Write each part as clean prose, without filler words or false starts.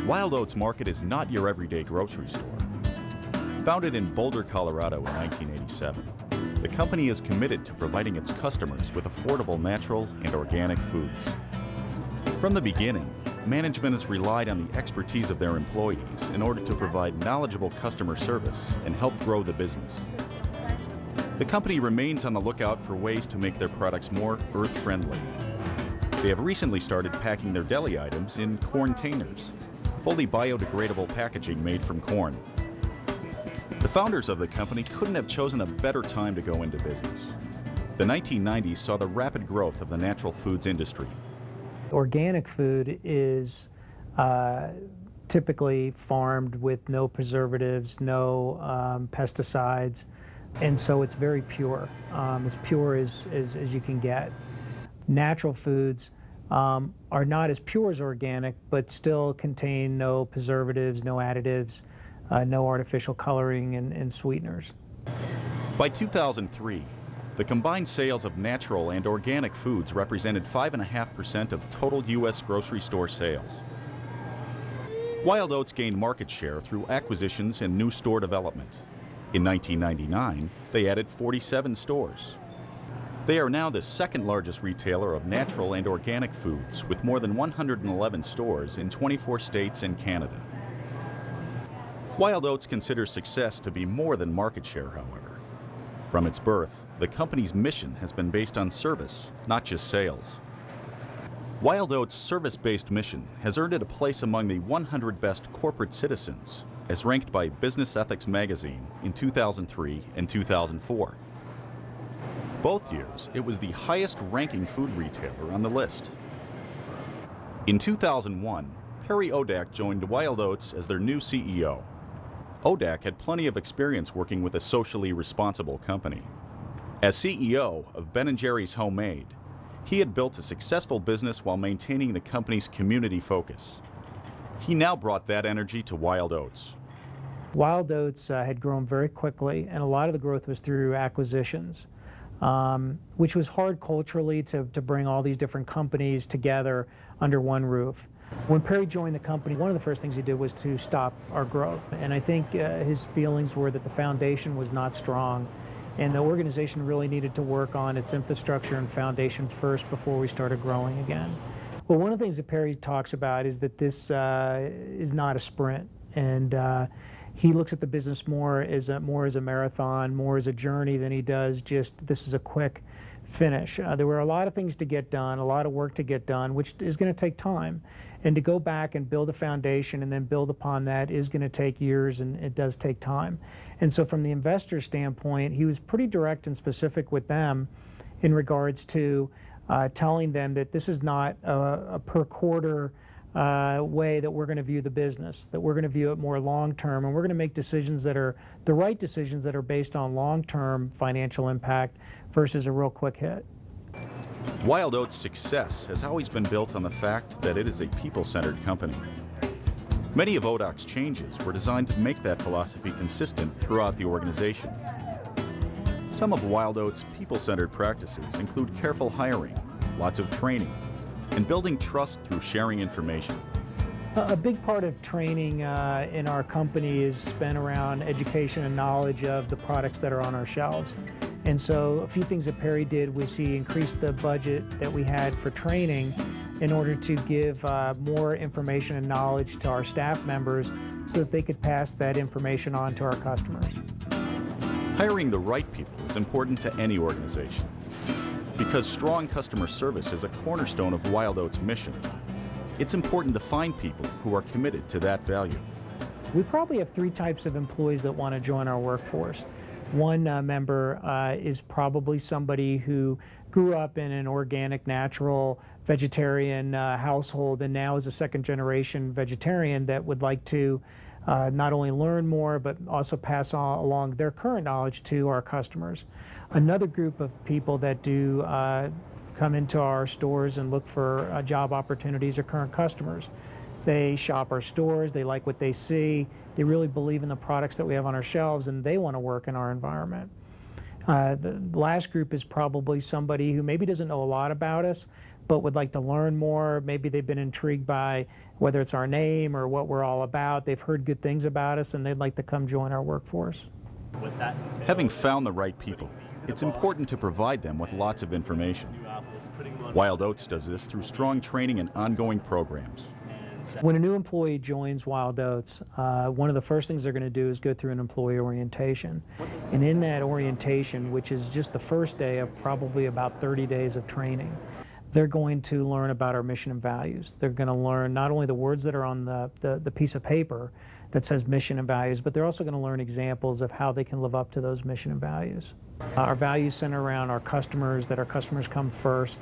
Wild Oats Market is not your everyday grocery store. Founded in Boulder, Colorado in 1987, the company is committed to providing its customers with affordable natural and organic foods. From the beginning, management has relied on the expertise of their employees in order to provide knowledgeable customer service and help grow the business. The company remains on the lookout for ways to make their products more earth-friendly. They have recently started packing their deli items in corntainers, fully biodegradable packaging made from corn. The founders of the company couldn't have chosen a better time to go into business. The 1990s saw the rapid growth of the natural foods industry. Organic food is typically farmed with no preservatives, no pesticides, and so it's very pure, as pure as you can get. Natural foods are not as pure as organic, but still contain no preservatives, no additives, no artificial coloring and sweeteners. By 2003, the combined sales of natural and organic foods represented 5.5% of total U.S. grocery store sales. Wild Oats gained market share through acquisitions and new store development. In 1999, they added 47 stores. They are now the second largest retailer of natural and organic foods, with more than 111 stores in 24 states and Canada. Wild Oats considers success to be more than market share, however. From its birth, the company's mission has been based on service, not just sales. Wild Oats' service-based mission has earned it a place among the 100 best corporate citizens, as ranked by Business Ethics magazine in 2003 and 2004. Both years, it was the highest-ranking food retailer on the list. In 2001, Perry Odak joined Wild Oats as their new CEO. Odak had plenty of experience working with a socially responsible company. As CEO of Ben & Jerry's Homemade, he had built a successful business while maintaining the company's community focus. He now brought that energy to Wild Oats. Wild Oats had grown very quickly, and a lot of the growth was through acquisitions, which was hard culturally to bring all these different companies together under one roof. When Perry joined the company, one of the first things he did was to stop our growth. And I think his feelings were that the foundation was not strong, and the organization really needed to work on its infrastructure and foundation first before we started growing again. Well, one of the things that Perry talks about is that this is not a sprint, and he looks at the business more as a marathon, more as a journey than he does just this is a quick finish. There were a lot of things to get done, a lot of work to get done, which is going to take time. And to go back and build a foundation and then build upon that is going to take years, and it does take time. And so from the investor standpoint, he was pretty direct and specific with them in regards to telling them that this is not a per quarter way that we're going to view the business, that we're going to view it more long-term, and we're going to make decisions that are the right decisions that are based on long-term financial impact versus a real quick hit. Wild Oats' success has always been built on the fact that it is a people-centered company. Many of Odak's changes were designed to make that philosophy consistent throughout the organization. Some of Wild Oats' people-centered practices include careful hiring, lots of training, and building trust through sharing information. A big part of training in our company is spent around education and knowledge of the products that are on our shelves. And so a few things that Perry did was he increased the budget that we had for training in order to give more information and knowledge to our staff members so that they could pass that information on to our customers. Hiring the right people is important to any organization because strong customer service is a cornerstone of Wild Oats' mission. It's important to find people who are committed to that value. We probably have three types of employees that want to join our workforce. One member is probably somebody who grew up in an organic, natural, vegetarian household and now is a second-generation vegetarian that would like to not only learn more but also pass along their current knowledge to our customers. Another group of people that do come into our stores and look for job opportunities are current customers. They shop our stores, they like what they see, they really believe in the products that we have on our shelves, and they want to work in our environment. The last group is probably somebody who maybe doesn't know a lot about us, but would like to learn more. Maybe they've been intrigued by whether it's our name or what we're all about. They've heard good things about us and they'd like to come join our workforce. Having found the right people, it's important to provide them with lots of information. Wild Oats does this through strong training and ongoing programs. When a new employee joins Wild Oats, one of the first things they're going to do is go through an employee orientation. And in that orientation, which is just the first day of probably about 30 days of training, they're going to learn about our mission and values. They're going to learn not only the words that are on the piece of paper that says mission and values, but they're also going to learn examples of how they can live up to those mission and values. Our values center around our customers, that our customers come first.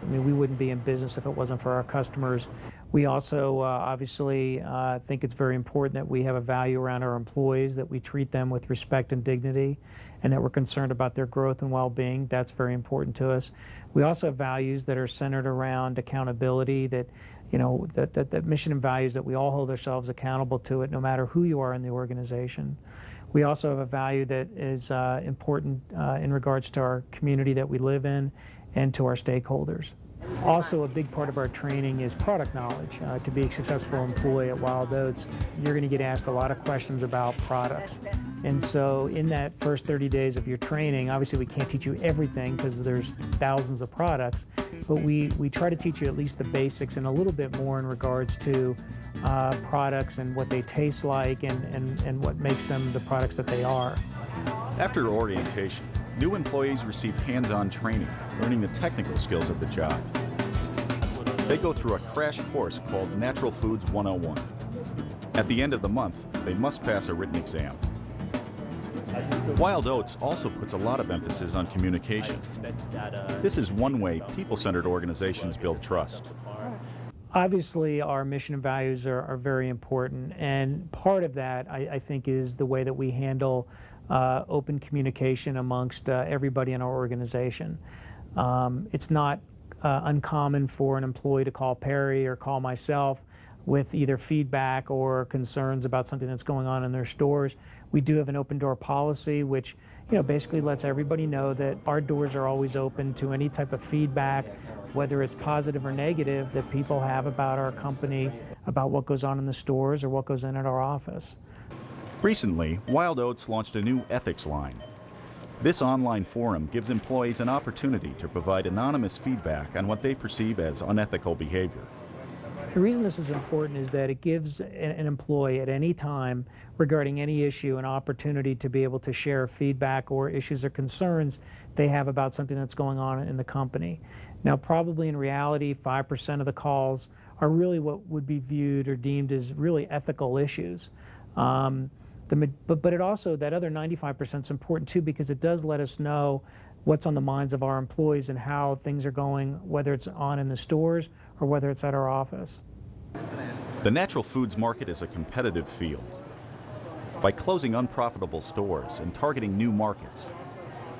I mean, we wouldn't be in business if it wasn't for our customers. We also obviously think it's very important that we have a value around our employees, that we treat them with respect and dignity, and that we're concerned about their growth and well-being. That's very important to us. We also have values that are centered around accountability, that that mission and values, that we all hold ourselves accountable to it, no matter who you are in the organization. We also have a value that is important in regards to our community that we live in and to our stakeholders. Also, a big part of our training is product knowledge. To be a successful employee at Wild Oats, you're going to get asked a lot of questions about products. And so in that first 30 days of your training, obviously we can't teach you everything because there's thousands of products, but we try to teach you at least the basics and a little bit more in regards to products and what they taste like and what makes them the products that they are. After orientation, new employees receive hands-on training, learning the technical skills of the job. They go through a crash course called Natural Foods 101. At the end of the month, they must pass a written exam. Wild Oats also puts a lot of emphasis on communication. This is one way people-centered organizations build trust. Obviously, our mission and values are very important, and part of that, I think, is the way that we handle open communication amongst everybody in our organization. It's not uncommon for an employee to call Perry or call myself with either feedback or concerns about something that's going on in their stores. We do have an open door policy, which basically lets everybody know that our doors are always open to any type of feedback, whether it's positive or negative, that people have about our company, about what goes on in the stores or what goes in at our office. Recently, Wild Oats launched a new ethics line. This online forum gives employees an opportunity to provide anonymous feedback on what they perceive as unethical behavior. The reason this is important is that it gives an employee at any time regarding any issue an opportunity to be able to share feedback or issues or concerns they have about something that's going on in the company. Now, probably in reality, 5% of the calls are really what would be viewed or deemed as really ethical issues. But it also, that other 95% is important too, because it does let us know what's on the minds of our employees and how things are going, whether it's on in the stores or whether it's at our office. The natural foods market is a competitive field. By closing unprofitable stores and targeting new markets,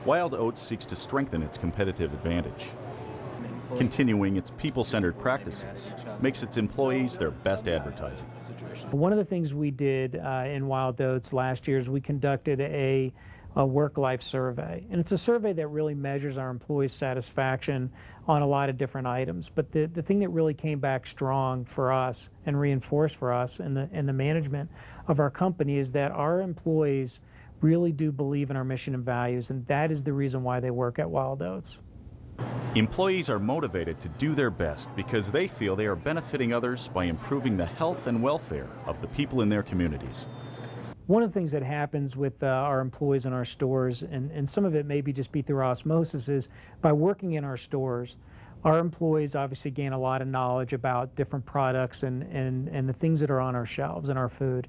Wild Oats seeks to strengthen its competitive advantage. Continuing its people-centered practices makes its employees their best advertising. One of the things we did in Wild Oats last year is we conducted a work-life survey. And it's a survey that really measures our employees' satisfaction on a lot of different items. But the thing that really came back strong for us and reinforced for us and the management of our company is that our employees really do believe in our mission and values, and that is the reason why they work at Wild Oats. Employees are motivated to do their best because they feel they are benefiting others by improving the health and welfare of the people in their communities. One of the things that happens with our employees in our stores, and some of it maybe just be through osmosis, is by working in our stores, our employees obviously gain a lot of knowledge about different products and the things that are on our shelves and our food.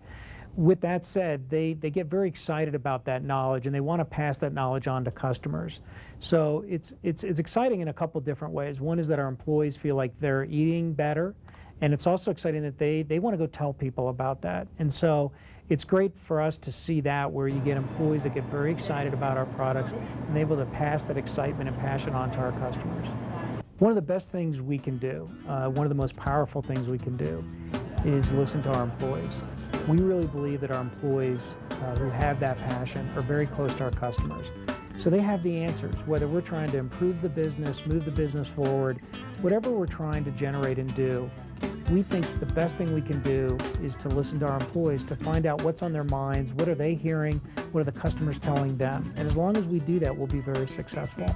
With that said, they get very excited about that knowledge and they want to pass that knowledge on to customers. So it's exciting in a couple different ways. One is that our employees feel like they're eating better, and it's also exciting that they want to go tell people about that. And so it's great for us to see that, where you get employees that get very excited about our products and able to pass that excitement and passion on to our customers. One of the best things we can do, one of the most powerful things we can do, is listen to our employees. We really believe that our employees who have that passion are very close to our customers. So they have the answers, whether we're trying to improve the business, move the business forward, whatever we're trying to generate and do. We think the best thing we can do is to listen to our employees to find out what's on their minds, what are they hearing, what are the customers telling them. And as long as we do that, we'll be very successful.